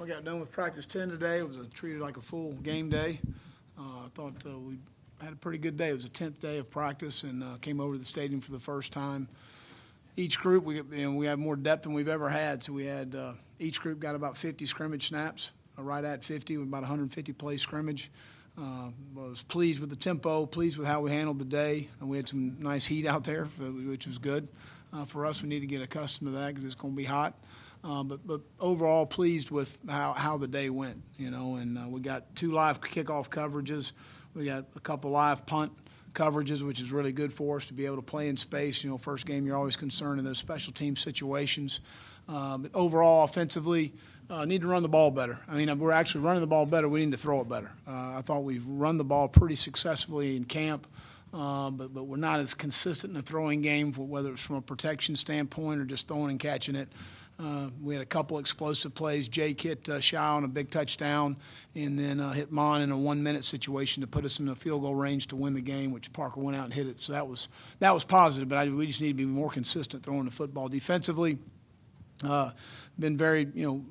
got done with practice 10 today. It was treated like a full game day. I thought we had a pretty good day. It was the 10th day of practice, and came over to the stadium for the first time. Each group, we have more depth than we've ever had. So we had each group got about 50 scrimmage snaps, right at 50, with about 150 play scrimmage. Was pleased with the tempo, pleased with how we handled the day. And we had some nice heat out there, which was good. For us, we need to get accustomed to that because it's going to be hot. But overall, pleased with how the day went, and we got 2 live kickoff coverages. We got a couple live punt coverages, which is really good for us to be able to play in space. First game, you're always concerned in those special team situations. But overall, offensively, need to run the ball better. I mean, we're actually running the ball better. We need to throw it better. I thought we've run the ball pretty successfully in camp, but we're not as consistent in the throwing game, whether it's from a protection standpoint or just throwing and catching it. We had a couple explosive plays. Jake hit Shy on a big touchdown, and then hit Mon in a 1-minute situation to put us in the field goal range to win the game, which Parker went out and hit it. So that was positive, but we just need to be more consistent throwing the football. Defensively, been very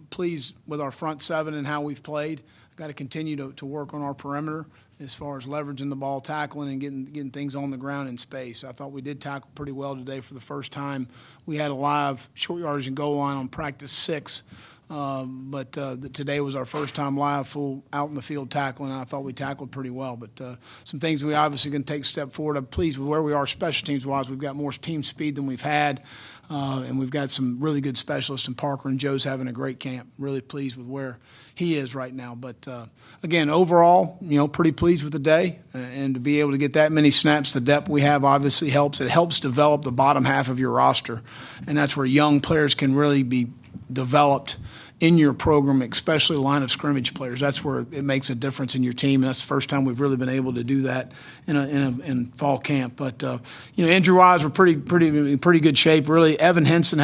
pleased with our front seven and how we've played. Got to continue to work on our perimeter as far as leveraging the ball, tackling, and getting things on the ground in space. I thought we did tackle pretty well today for the first time. We had a live short yardage and goal line on practice 6, but today was our first time live full out in the field tackling, and I thought we tackled pretty well. But some things we obviously can take a step forward. I'm pleased with where we are special teams-wise. We've got more team speed than we've had, and we've got some really good specialists, and Parker and Joe's having a great camp. Really pleased with where he is right now. But, again, overall, pretty pleased with the day. And to be able to get that many snaps, the depth we have obviously helps. It helps develop the bottom half of your roster. And that's where young players can really be developed in your program, especially line of scrimmage players. That's where it makes a difference in your team. And that's the first time we've really been able to do that in fall camp. But, injury-wise, we're pretty good shape. Really, Evan Henson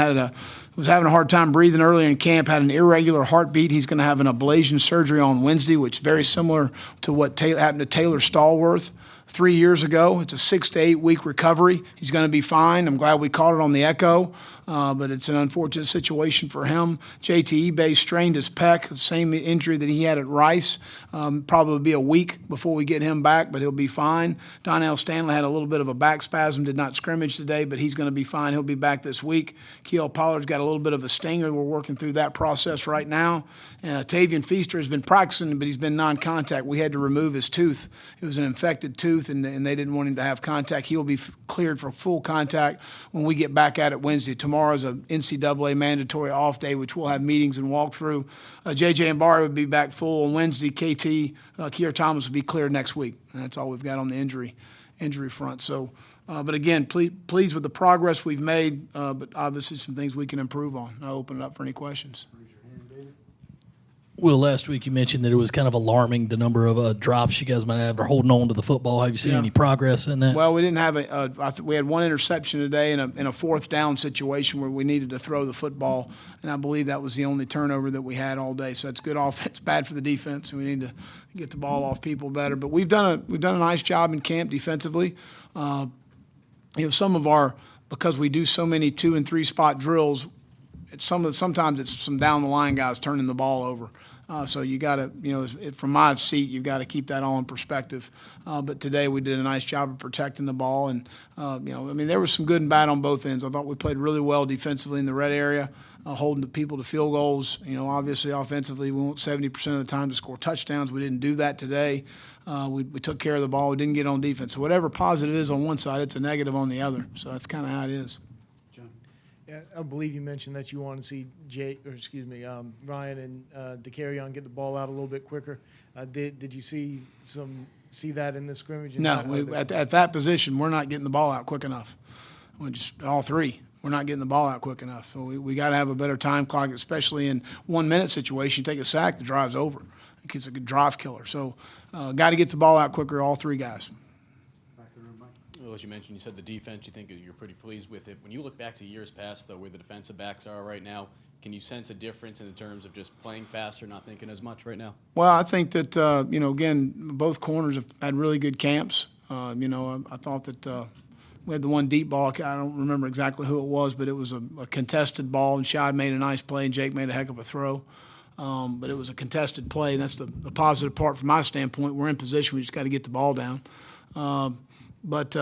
was having a hard time breathing earlier in camp, had an irregular heartbeat. He's going to have an ablation surgery on Wednesday, which is very similar to what happened to Taylor Stallworth 3 years ago. It's a 6 to 8 week recovery. He's going to be fine. I'm glad we caught it on the echo, but it's an unfortunate situation for him. JT Ebay strained his pec, the same injury that he had at Rice. Probably be a week before we get him back, but he'll be fine. Donnell Stanley had a little bit of a back spasm, did not scrimmage today, but he's going to be fine. He'll be back this week. Keel Pollard's got a little bit of a stinger. We're working through that process right now. Tavian Feaster has been practicing, but he's been non-contact. We had to remove his tooth. It was an infected tooth, and they didn't want him to have contact. He'll be cleared for full contact when we get back at it Wednesday. Tomorrow's an NCAA mandatory off day, which we'll have meetings and walk through. J.J. Mbari would be back full on Wednesday. KT, Kier Thomas will be cleared next week. And that's all we've got on the injury front. So, but again, pleased with the progress we've made, but obviously some things we can improve on. I'll open it up for any questions. Will, last week you mentioned that it was kind of alarming, the number of drops you guys might have or holding on to the football. Have you seen any progress in that? Well, we didn't have we had one interception today in a 4th down situation where we needed to throw the football, and I believe that was the only turnover that we had all day. So that's good offense, bad for the defense, and we need to get the ball off people better. But we've done a nice job in camp defensively. Some of our, because we do so many 2- and 3-spot drills, sometimes it's some down the line guys turning the ball over. So you got to, from my seat, you've got to keep that all in perspective. But today we did a nice job of protecting the ball, and there was some good and bad on both ends. I thought we played really well defensively in the red area, holding the people to field goals. Obviously offensively, we want 70% of the time to score touchdowns. We didn't do that today. We took care of the ball. We didn't get on defense. So whatever positive is on one side, it's a negative on the other. So that's kind of how it is. Yeah, I believe you mentioned that you want to see Ryan and DeCarrion get the ball out a little bit quicker. Did you see that in the scrimmage? No, at that position, we're not getting the ball out quick enough. All three. We're not getting the ball out quick enough. So we got to have a better time clock, especially in 1-minute situation. You take a sack, the drive's over. It's a good drive killer. So got to get the ball out quicker, all three guys. Well, as you mentioned, you said the defense, you think you're pretty pleased with it. When you look back to years past, though, where the defensive backs are right now, can you sense a difference in terms of just playing faster, not thinking as much right now? Well, I think that, again, both corners have had really good camps. I thought that we had the one deep ball. I don't remember exactly who it was, but it was a contested ball, and Shad made a nice play, and Jake made a heck of a throw. but it was a contested play, and that's the positive part from my standpoint. We're in position. We just got to get the ball down. But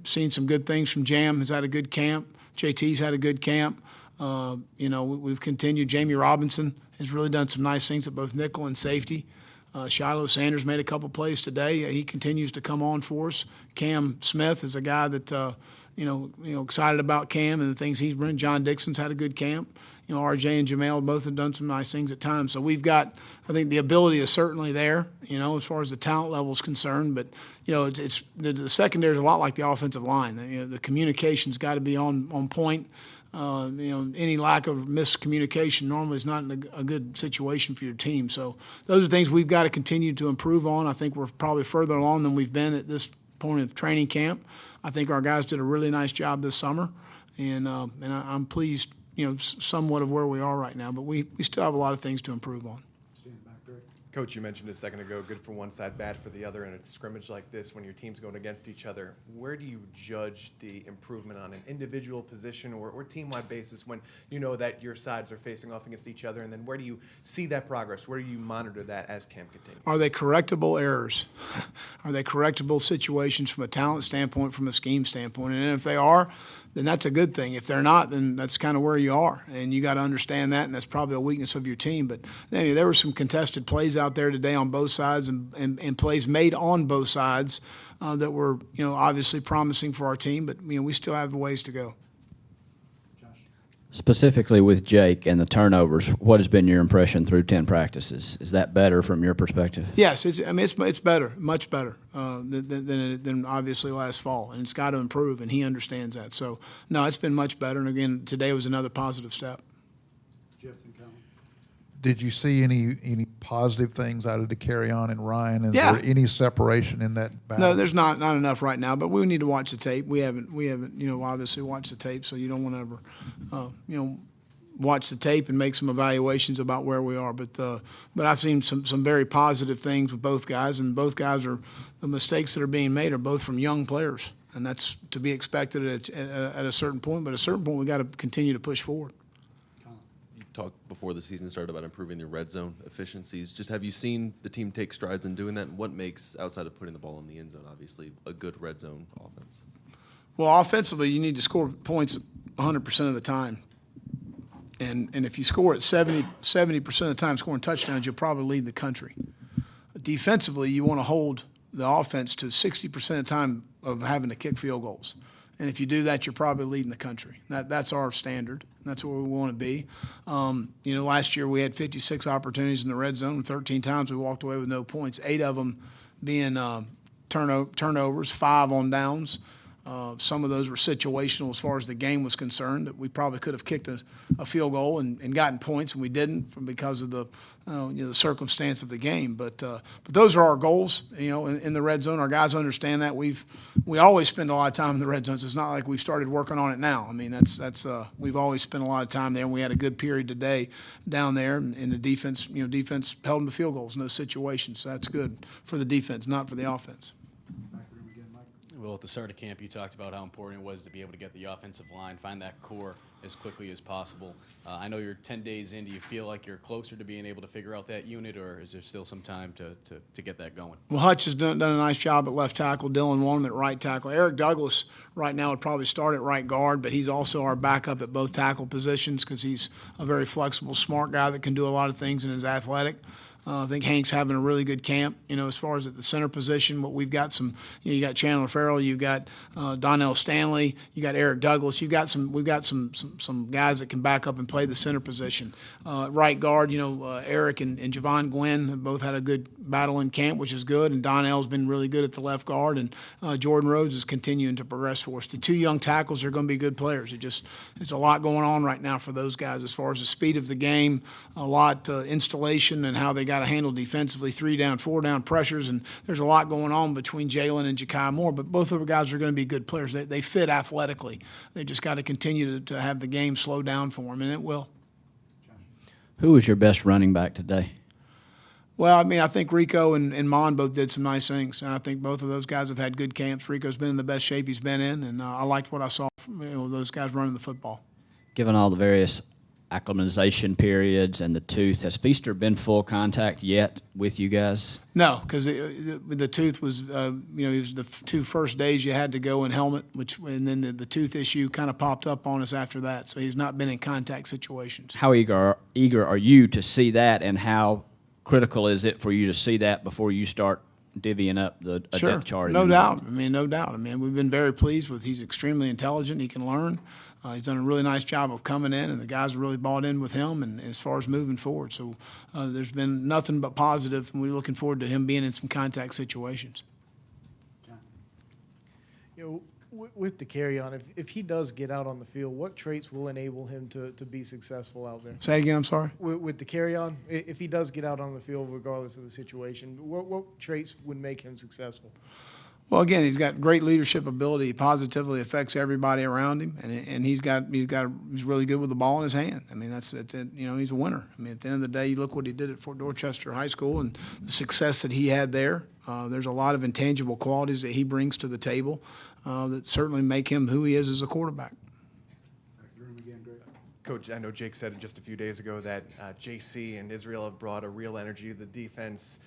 seen some good things from Jam. Has had a good camp. JT's had a good camp. We've continued. Jamie Robinson has really done some nice things at both nickel and safety. Shiloh Sanders made a couple plays today. He continues to come on for us. Cam Smith is a guy that excited about Cam and the things he's bringing. John Dixon's had a good camp. RJ and Jamel both have done some nice things at times. So we've got, I think the ability is certainly there, as far as the talent level is concerned. But, it's the secondary is a lot like the offensive line. The communication's got to be on point. Any lack of miscommunication normally is not in a good situation for your team. So those are things we've got to continue to improve on. I think we're probably further along than we've been at this point of training camp. I think our guys did a really nice job this summer, and I'm pleased, somewhat of where we are right now. But we still have a lot of things to improve on. Coach, you mentioned a second ago, good for one side, bad for the other, in a scrimmage like this when your team's going against each other. Where do you judge the improvement on an individual position or team-wide basis when you know that your sides are facing off against each other? And then where do you see that progress? Where do you monitor that as camp continues? Are they correctable errors? Are they correctable situations from a talent standpoint, from a scheme standpoint? And if they are, then that's a good thing. If they're not, then that's kind of where you are, and you got to understand that, and that's probably a weakness of your team. But anyway, there were some contested plays out there today on both sides, and plays made on both sides that were, obviously promising for our team. But we still have a ways to go. Specifically with Jake and the turnovers, what has been your impression through 10 practices? Is that better from your perspective? Yes, it's better, much better than obviously last fall, and it's got to improve, and he understands that. So, no, it's been much better, and again, today was another positive step. Did you see any positive things out of DeCarrion and Ryan? Is Yeah. there any separation in that battle? No, there's not enough right now, but we need to watch the tape. We haven't obviously watched the tape, so you don't want to ever watch the tape and make some evaluations about where we are. But I've seen some very positive things with both guys, and both guys are, the mistakes that are being made are both from young players, and that's to be expected at a certain point. But at a certain point, we got to continue to push forward. Talked before the season started about improving the red zone efficiencies. Just have you seen the team take strides in doing that? And what makes, outside of putting the ball in the end zone, obviously, a good red zone offense? Well, offensively, you need to score points 100% of the time. And if you score at 70% of the time scoring touchdowns, you'll probably lead the country. Defensively, you want to hold the offense to 60% of the time of having to kick field goals. And if you do that, you're probably leading the country. That's our standard. That's where we want to be. Last year we had 56 opportunities in the red zone, and 13 times we walked away with no points, 8 of them being turnovers, 5 on downs. Some of those were situational as far as the game was concerned, that we probably could have kicked a field goal and gotten points, and we didn't because of the circumstance of the game. But those are our goals, in the red zone. Our guys understand that. We always spend a lot of time in the red zones. It's not like we've started working on it now. I mean, that's we've always spent a lot of time there, and we had a good period today down there. And the defense, defense held them to field goals, no situations. So that's good for the defense, not for the offense. Well, at the start of camp, you talked about how important it was to be able to get the offensive line, find that core as quickly as possible. I know you're 10 days in. Do you feel like you're closer to being able to figure out that unit, or is there still some time to get that going? Well, Hutch has done a nice job at left tackle. Dylan Warren at right tackle. Eric Douglas right now would probably start at right guard, but he's also our backup at both tackle positions because he's a very flexible, smart guy that can do a lot of things and is athletic. I think Hank's having a really good camp, as far as at the center position. But we've got some, you got Chandler Farrell, you've got Donnell Stanley, you got Eric Douglas. We've got some guys that can back up and play the center position. Right guard, Eric and Javon Gwynn have both had a good battle in camp, which is good. And Donnell's been really good at the left guard, and Jordan Rhodes is continuing to progress for us. The 2 young tackles are going to be good players. It's a lot going on right now for those guys as far as the speed of the game, a lot installation and how they got to handle defensively, 3 down, 4 down pressures, and there's a lot going on between Jalen and Ja'Kai Moore, but both of the guys are going to be good players. They fit athletically. They just got to continue to have the game slow down for them, and it will. Who was your best running back today? Well, I think Rico and Mon both did some nice things, and I think both of those guys have had good camps. Rico's been in the best shape he's been in, and I liked what I saw from those guys running the football. Given all the various acclimatization periods and the tooth. Has Feaster been full contact yet with you guys? No, because the tooth was, it was the 2 first days you had to go in helmet, and then the tooth issue kind of popped up on us after that. So he's not been in contact situations. How eager are you to see that, and how critical is it for you to see that before you start divvying up a depth chart? No doubt. No doubt. We've been very pleased with. He's extremely intelligent. He can learn. He's done a really nice job of coming in, and the guys have really bought in with him and as far as moving forward. So there's been nothing but positive, and we're looking forward to him being in some contact situations. With the carry-on, if he does get out on the field, what traits will enable him to be successful out there? Say again, I'm sorry? With the carry-on, if he does get out on the field regardless of the situation, what traits would make him successful? Well, again, he's got great leadership ability. He positively affects everybody around him, and he's really good with the ball in his hand. He's a winner. At the end of the day, you look what he did at Fort Dorchester High School and the success that he had there. There's a lot of intangible qualities that he brings to the table that certainly make him who he is as a quarterback. Coach, I know Jake said just a few days ago that JC and Israel have brought a real energy to the defense.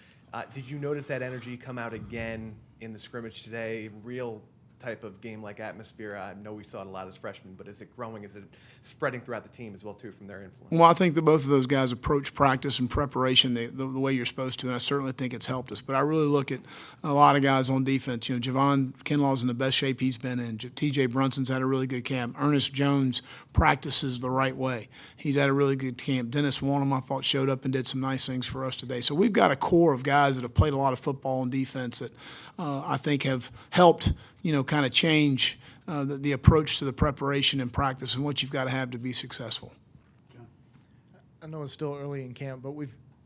Did you notice that energy come out again in the scrimmage today? Real type of game-like atmosphere. I know we saw it a lot as freshmen, but is it growing? Is it spreading throughout the team as well, too, from their influence? Well, I think that both of those guys approach practice and preparation the way you're supposed to, and I certainly think it's helped us. But I really look at a lot of guys on defense. Javon Kinlaw's in the best shape he's been in. T.J. Brunson's had a really good camp. Ernest Jones practices the right way. He's had a really good camp. Dennis Wanham, I thought, showed up and did some nice things for us today. So we've got a core of guys that have played a lot of football on defense that I think have helped kind of change the approach to the preparation and practice and what you've got to have to be successful. I know it's still early in camp, but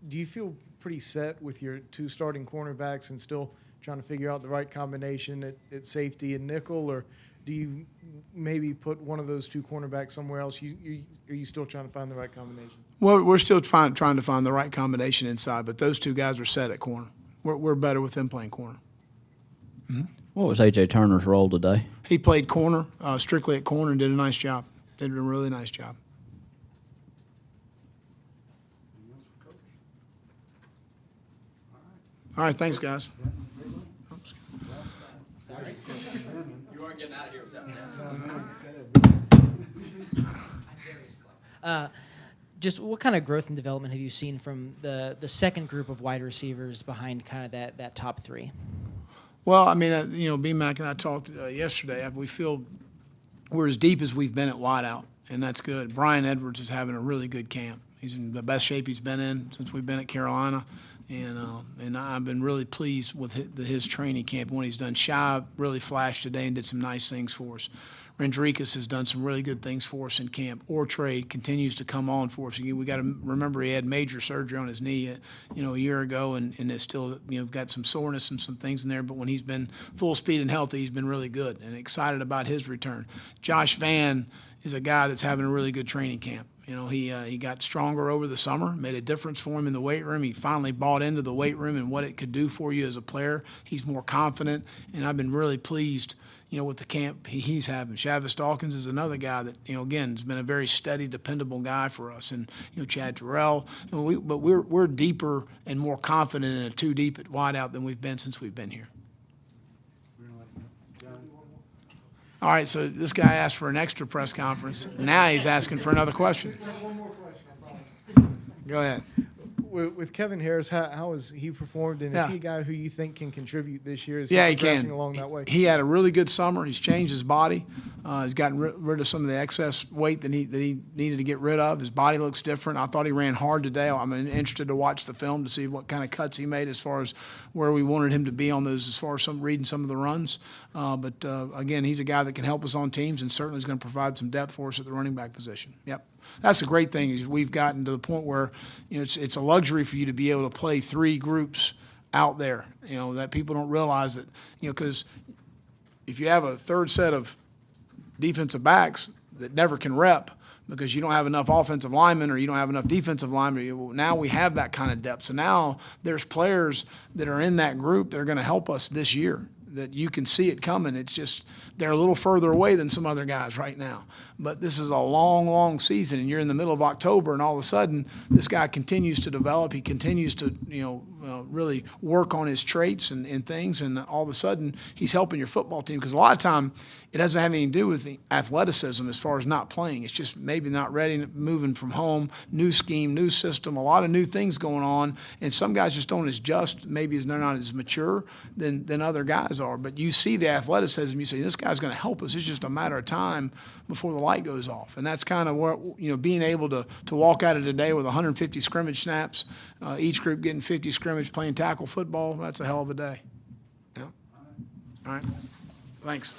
do you feel pretty set with your 2 starting cornerbacks and still trying to figure out the right combination at safety and nickel, or do you maybe put one of those 2 cornerbacks somewhere else? Are you still trying to find the right combination? Well, we're still trying to find the right combination inside, but those 2 guys are set at corner. We're better with them playing corner. Mm-hmm. What was A.J. Turner's role today? He played corner, strictly at corner, and did a nice job. Did a really nice job. All right, thanks, guys. Sorry. You aren't getting out of here without that. Just what kind of growth and development have you seen from the second group of wide receivers behind kind of that top 3? Well, B-Mac and I talked yesterday. We feel we're as deep as we've been at wideout, and that's good. Brian Edwards is having a really good camp. He's in the best shape he's been in since we've been at Carolina, and I've been really pleased with his training camp. When he's done, Shy really flashed today and did some nice things for us. Rendricus has done some really good things for us in camp. Ortrade continues to come on for us. We got to remember he had major surgery on his knee, a year ago, and it's still, got some soreness and some things in there. But when he's been full speed and healthy, he's been really good and excited about his return. Josh Vann is a guy that's having a really good training camp. He got stronger over the summer, made a difference for him in the weight room. He finally bought into the weight room and what it could do for you as a player. He's more confident, and I've been really pleased with the camp he's having. Chavis Dawkins is another guy that, again, has been a very steady, dependable guy for us. And, Chad Terrell. But we're deeper and more confident in a 2 deep at wideout than we've been since we've been here. All right, so this guy asked for an extra press conference. Now he's asking for another question. One more question, I promise. Go ahead. With Kevin Harris, how has he performed, and is Yeah. he a guy who you think can contribute this year? Is Yeah, he he progressing can. along that way? He had a really good summer. He's changed his body. He's gotten rid of some of the excess weight that he needed to get rid of. His body looks different. I thought he ran hard today. I'm interested to watch the film to see what kind of cuts he made as far as where we wanted him to be on those, as far as reading some of the runs. But again, he's a guy that can help us on teams and certainly is going to provide some depth for us at the running back position. Yep. That's the great thing is we've gotten to the point where it's a luxury for you to be able to play 3 groups out there. That people don't realize that because if you have a third set of defensive backs that never can rep because you don't have enough offensive linemen or you don't have enough defensive linemen, now we have that kind of depth. So now there's players that are in that group that are going to help us this year. that you can see it coming. It's just they're a little further away than some other guys right now. But this is a long, long season, and you're in the middle of October, and all of a sudden, this guy continues to develop. He continues to, really work on his traits and things, and all of a sudden, he's helping your football team. Because a lot of time, it doesn't have anything to do with the athleticism as far as not playing. It's just maybe not ready, moving from home, new scheme, new system, a lot of new things going on, and some guys just don't adjust. Maybe they're not as mature than other guys are. But you see the athleticism, you say, this guy's going to help us. It's just a matter of time before the light goes off. And that's kind of what, being able to walk out of today with 150 scrimmage snaps, each group getting 50 scrimmage, playing tackle football, that's a hell of a day. Yeah. All right. Thanks.